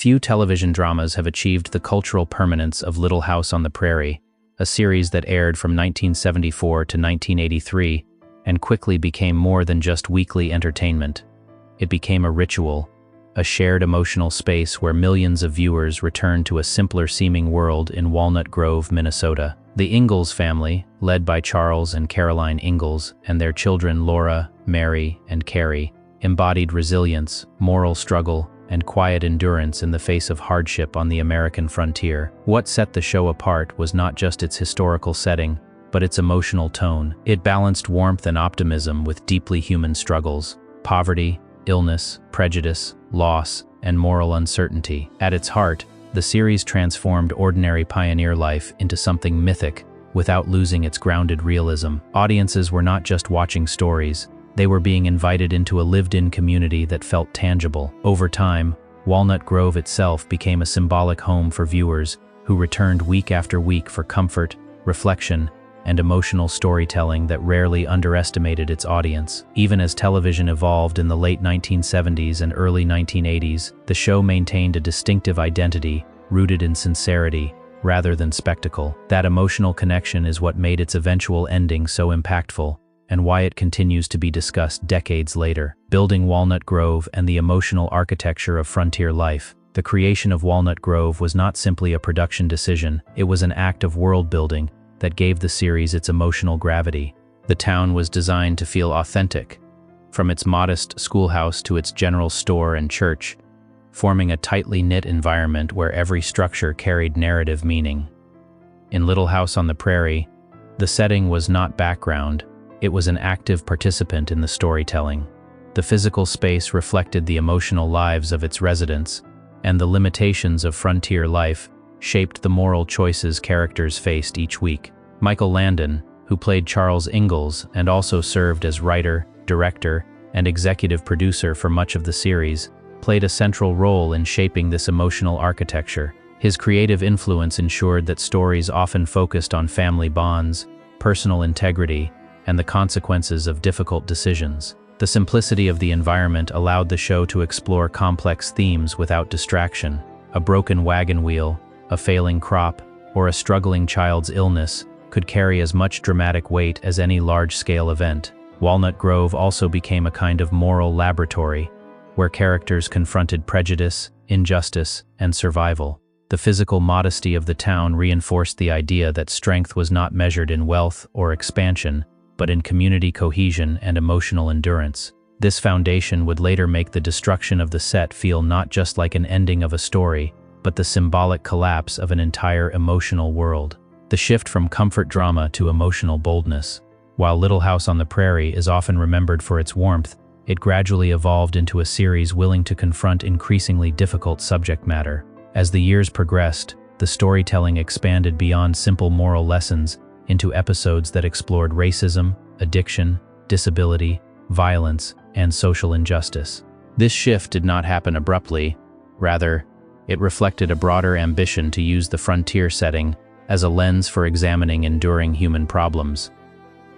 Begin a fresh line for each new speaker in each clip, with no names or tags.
Few television dramas have achieved the cultural permanence of Little House on the Prairie, a series that aired from 1974 to 1983 and quickly became more than just weekly entertainment. It became a ritual, a shared emotional space where millions of viewers returned to a simpler-seeming world in Walnut Grove, Minnesota. The Ingalls family, led by Charles and Caroline Ingalls and their children Laura, Mary, and Carrie, embodied resilience, moral struggle, and quiet endurance in the face of hardship on the American frontier. What set the show apart was not just its historical setting, but its emotional tone. It balanced warmth and optimism with deeply human struggles, poverty, illness, prejudice, loss, and moral uncertainty. At its heart, the series transformed ordinary pioneer life into something mythic without losing its grounded realism. Audiences were not just watching stories, they were being invited into a lived-in community that felt tangible. Over time, Walnut Grove itself became a symbolic home for viewers who returned week after week for comfort, reflection, and emotional storytelling that rarely underestimated its audience. Even as television evolved in the late 1970s and early 1980s, the show maintained a distinctive identity rooted in sincerity rather than spectacle. That emotional connection is what made its eventual ending so impactful, and why it continues to be discussed decades later. Building Walnut Grove and the emotional architecture of frontier life. The creation of Walnut Grove was not simply a production decision, it was an act of world-building that gave the series its emotional gravity. The town was designed to feel authentic, from its modest schoolhouse to its general store and church, forming a tightly knit environment where every structure carried narrative meaning. In Little House on the Prairie, the setting was not background, it was an active participant in the storytelling. The physical space reflected the emotional lives of its residents, and the limitations of frontier life shaped the moral choices characters faced each week. Michael Landon, who played Charles Ingalls and also served as writer, director, and executive producer for much of the series, played a central role in shaping this emotional architecture. His creative influence ensured that stories often focused on family bonds, personal integrity, and the consequences of difficult decisions. The simplicity of the environment allowed the show to explore complex themes without distraction. A broken wagon wheel, a failing crop, or a struggling child's illness could carry as much dramatic weight as any large-scale event. Walnut Grove also became a kind of moral laboratory, where characters confronted prejudice, injustice, and survival. The physical modesty of the town reinforced the idea that strength was not measured in wealth or expansion, but in community cohesion and emotional endurance. This foundation would later make the destruction of the set feel not just like an ending of a story, but the symbolic collapse of an entire emotional world. The shift from comfort drama to emotional boldness. While Little House on the Prairie is often remembered for its warmth, it gradually evolved into a series willing to confront increasingly difficult subject matter. As the years progressed, the storytelling expanded beyond simple moral lessons into episodes that explored racism, addiction, disability, violence, and social injustice. This shift did not happen abruptly. Rather, it reflected a broader ambition to use the frontier setting as a lens for examining enduring human problems.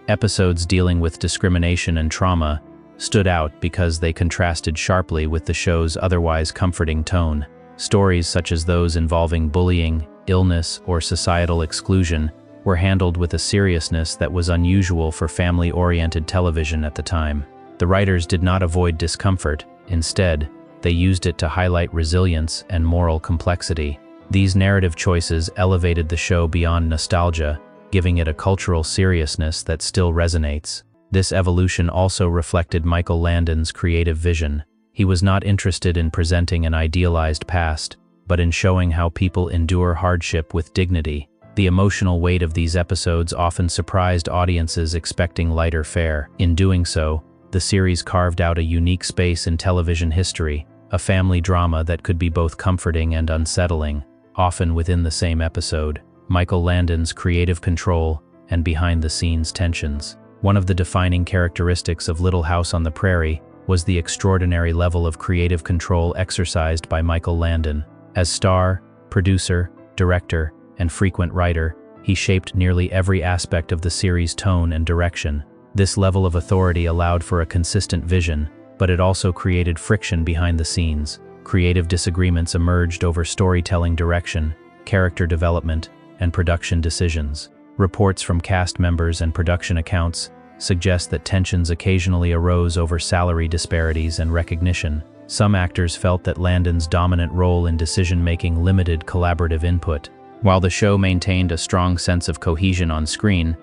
Episodes dealing with discrimination and trauma stood out because they contrasted sharply with the show's otherwise comforting tone. Stories such as those involving bullying, illness, or societal exclusion were handled with a seriousness that was unusual for family-oriented television at the time. The writers did not avoid discomfort. Instead, they used it to highlight resilience and moral complexity. These narrative choices elevated the show beyond nostalgia, giving it a cultural seriousness that still resonates. This evolution also reflected Michael Landon's creative vision. He was not interested in presenting an idealized past, but in showing how people endure hardship with dignity. The emotional weight of these episodes often surprised audiences expecting lighter fare. In doing so, the series carved out a unique space in television history, a family drama that could be both comforting and unsettling, often within the same episode. Michael Landon's creative control and behind-the-scenes tensions. One of the defining characteristics of Little House on the Prairie was the extraordinary level of creative control exercised by Michael Landon. As star, producer, director, and frequent writer, he shaped nearly every aspect of the series' tone and direction. This level of authority allowed for a consistent vision, but it also created friction behind the scenes. creative disagreements emerged over storytelling direction, character development, and production decisions. Reports from cast members and production accounts suggest that tensions occasionally arose over salary disparities and recognition. Some actors felt that Landon's dominant role in decision-making limited collaborative input. While the show maintained a strong sense of cohesion on screen,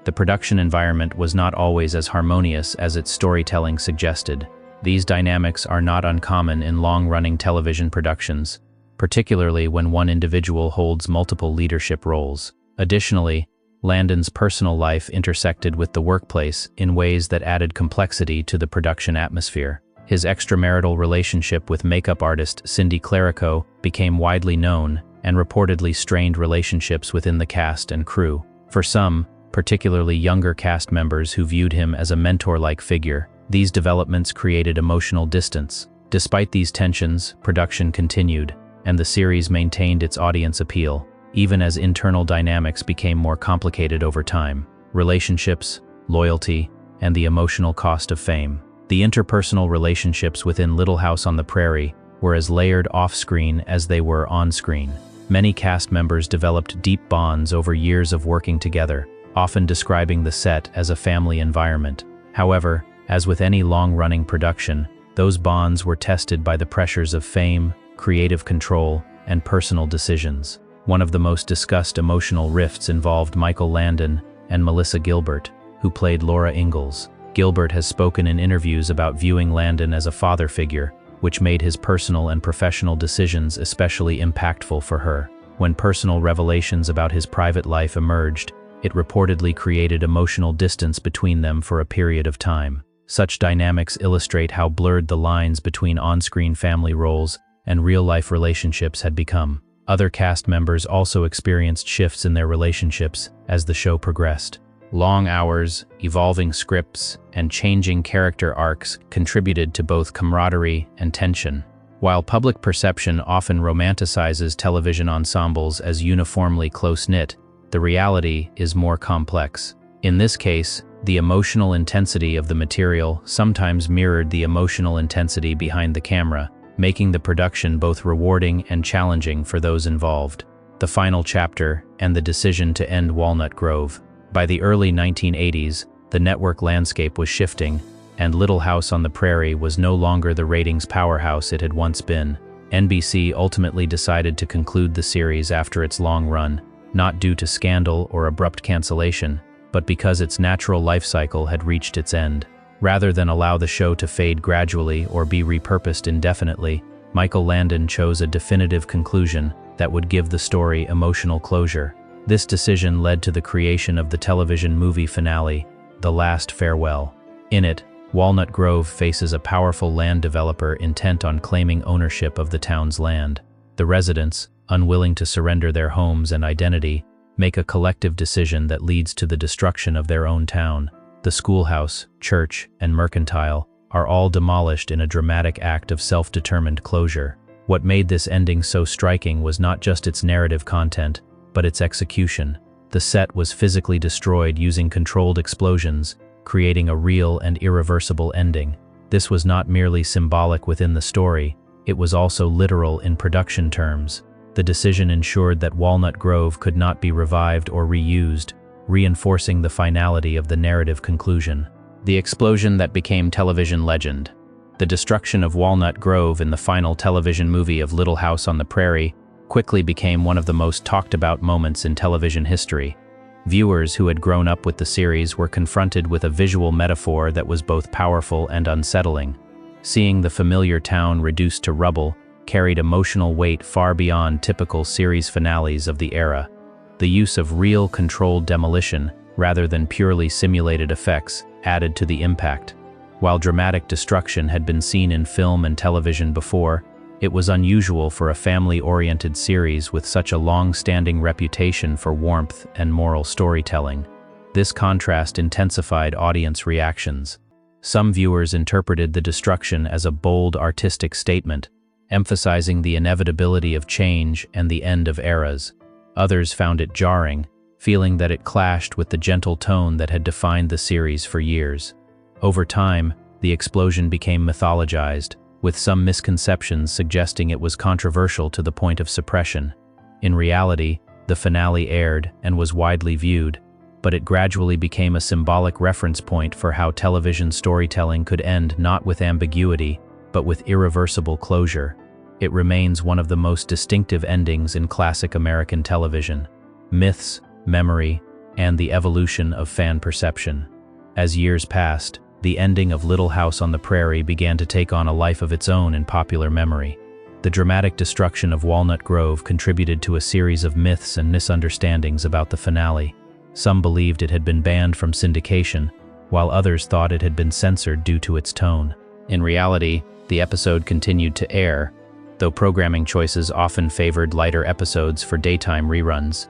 the production environment was not always as harmonious as its storytelling suggested. These dynamics are not uncommon in long-running television productions, particularly when one individual holds multiple leadership roles. Additionally, Landon's personal life intersected with the workplace in ways that added complexity to the production atmosphere. His extramarital relationship with makeup artist Cindy Clerico became widely known and reportedly strained relationships within the cast and crew. For some, particularly younger cast members who viewed him as a mentor-like figure, these developments created emotional distance. Despite these tensions, production continued, and the series maintained its audience appeal, even as internal dynamics became more complicated over time. Relationships, loyalty, and the emotional cost of fame. The interpersonal relationships within Little House on the Prairie were as layered off-screen as they were on-screen. Many cast members developed deep bonds over years of working together, often describing the set as a family environment. However, as with any long-running production, those bonds were tested by the pressures of fame, creative control, and personal decisions. One of the most discussed emotional rifts involved Michael Landon and Melissa Gilbert, who played Laura Ingalls. Gilbert has spoken in interviews about viewing Landon as a father figure, which made his personal and professional decisions especially impactful for her. When personal revelations about his private life emerged, it reportedly created emotional distance between them for a period of time. Such dynamics illustrate how blurred the lines between on-screen family roles and real-life relationships had become. Other cast members also experienced shifts in their relationships as the show progressed. Long hours, evolving scripts, and changing character arcs contributed to both camaraderie and tension. While public perception often romanticizes television ensembles as uniformly close-knit, the reality is more complex. In this case, the emotional intensity of the material sometimes mirrored the emotional intensity behind the camera, making the production both rewarding and challenging for those involved. The final chapter and the decision to end Walnut Grove. By the early 1980s, the network landscape was shifting, and Little House on the Prairie was no longer the ratings powerhouse it had once been. NBC ultimately decided to conclude the series after its long run, not due to scandal or abrupt cancellation, but because its natural life cycle had reached its end. Rather than allow the show to fade gradually or be repurposed indefinitely, Michael Landon chose a definitive conclusion that would give the story emotional closure. This decision led to the creation of the television movie finale, The Last Farewell. In it, Walnut Grove faces a powerful land developer intent on claiming ownership of the town's land. The residents, unwilling to surrender their homes and identity, make a collective decision that leads to the destruction of their own town. The schoolhouse, church, and mercantile are all demolished in a dramatic act of self-determined closure. What made this ending so striking was not just its narrative content, but its execution. The set was physically destroyed using controlled explosions, creating a real and irreversible ending. This was not merely symbolic within the story, it was also literal in production terms. The decision ensured that Walnut Grove could not be revived or reused, reinforcing the finality of the narrative conclusion. The explosion that became television legend. The destruction of Walnut Grove in the final television movie of Little House on the Prairie quickly became one of the most talked about moments in television history. Viewers who had grown up with the series were confronted with a visual metaphor that was both powerful and unsettling. Seeing the familiar town reduced to rubble carried emotional weight far beyond typical series finales of the era. The use of real, controlled demolition, rather than purely simulated effects, added to the impact. While dramatic destruction had been seen in film and television before, it was unusual for a family-oriented series with such a long-standing reputation for warmth and moral storytelling. This contrast intensified audience reactions. Some viewers interpreted the destruction as a bold artistic statement, emphasizing the inevitability of change and the end of eras. Others found it jarring, feeling that it clashed with the gentle tone that had defined the series for years. Over time, the explosion became mythologized, with some misconceptions suggesting it was controversial to the point of suppression. In reality, the finale aired and was widely viewed, but it gradually became a symbolic reference point for how television storytelling could end not with ambiguity, but with irreversible closure. It remains one of the most distinctive endings in classic American television. Myths, memory, and the evolution of fan perception. As years passed, the ending of Little House on the Prairie began to take on a life of its own in popular memory. The dramatic destruction of Walnut Grove contributed to a series of myths and misunderstandings about the finale. Some believed it had been banned from syndication, while others thought it had been censored due to its tone. In reality, the episode continued to air, though programming choices often favored lighter episodes for daytime reruns.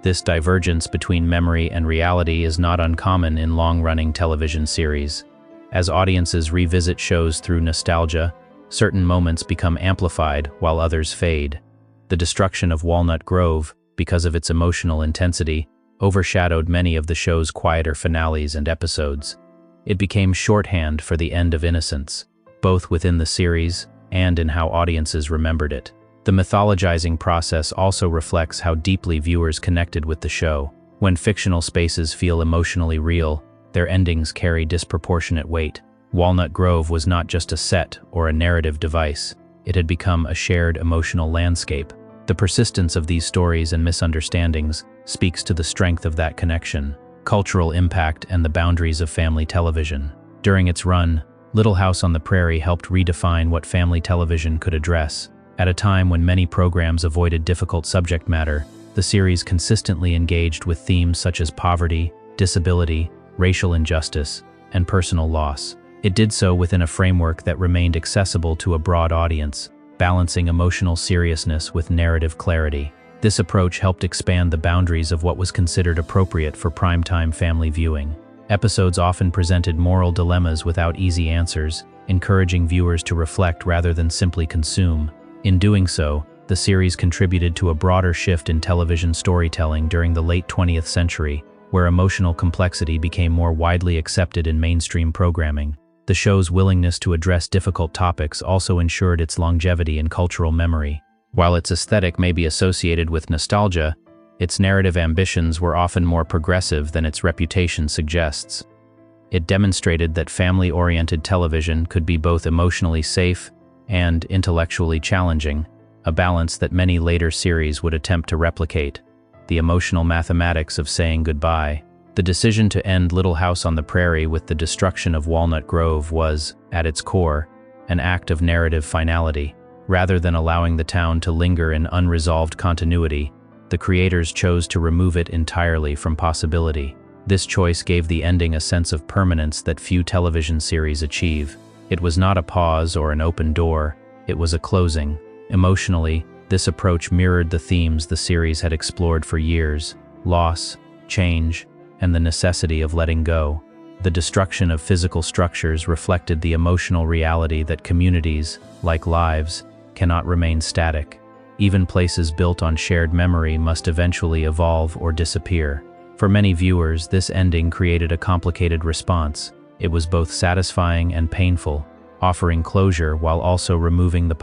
This divergence between memory and reality is not uncommon in long-running television series. As audiences revisit shows through nostalgia, certain moments become amplified while others fade. The destruction of Walnut Grove, because of its emotional intensity, overshadowed many of the show's quieter finales and episodes. It became shorthand for the end of innocence, both within the series and in how audiences remembered it. The mythologizing process also reflects how deeply viewers connected with the show. When fictional spaces feel emotionally real, their endings carry disproportionate weight. Walnut Grove was not just a set or a narrative device. It had become a shared emotional landscape. The persistence of these stories and misunderstandings speaks to the strength of that connection, cultural impact, and the boundaries of family television. During its run, Little House on the Prairie helped redefine what family television could address. At a time when many programs avoided difficult subject matter, the series consistently engaged with themes such as poverty, disability, racial injustice, and personal loss. It did so within a framework that remained accessible to a broad audience, balancing emotional seriousness with narrative clarity. This approach helped expand the boundaries of what was considered appropriate for primetime family viewing. Episodes often presented moral dilemmas without easy answers, encouraging viewers to reflect rather than simply consume. In doing so, the series contributed to a broader shift in television storytelling during the late 20th century, where emotional complexity became more widely accepted in mainstream programming. The show's willingness to address difficult topics also ensured its longevity in cultural memory. While its aesthetic may be associated with nostalgia, its narrative ambitions were often more progressive than its reputation suggests. It demonstrated that family-oriented television could be both emotionally safe and intellectually challenging, a balance that many later series would attempt to replicate. The emotional mathematics of saying goodbye. The decision to end Little House on the Prairie with the destruction of Walnut Grove was, at its core, an act of narrative finality. Rather than allowing the town to linger in unresolved continuity, the creators chose to remove it entirely from possibility. This choice gave the ending a sense of permanence that few television series achieve. It was not a pause or an open door, it was a closing. Emotionally, this approach mirrored the themes the series had explored for years: loss, change, and the necessity of letting go. The destruction of physical structures reflected the emotional reality that communities, like lives, cannot remain static. Even places built on shared memory must eventually evolve or disappear. For many viewers, this ending created a complicated response. It was both satisfying and painful, offering closure while also removing the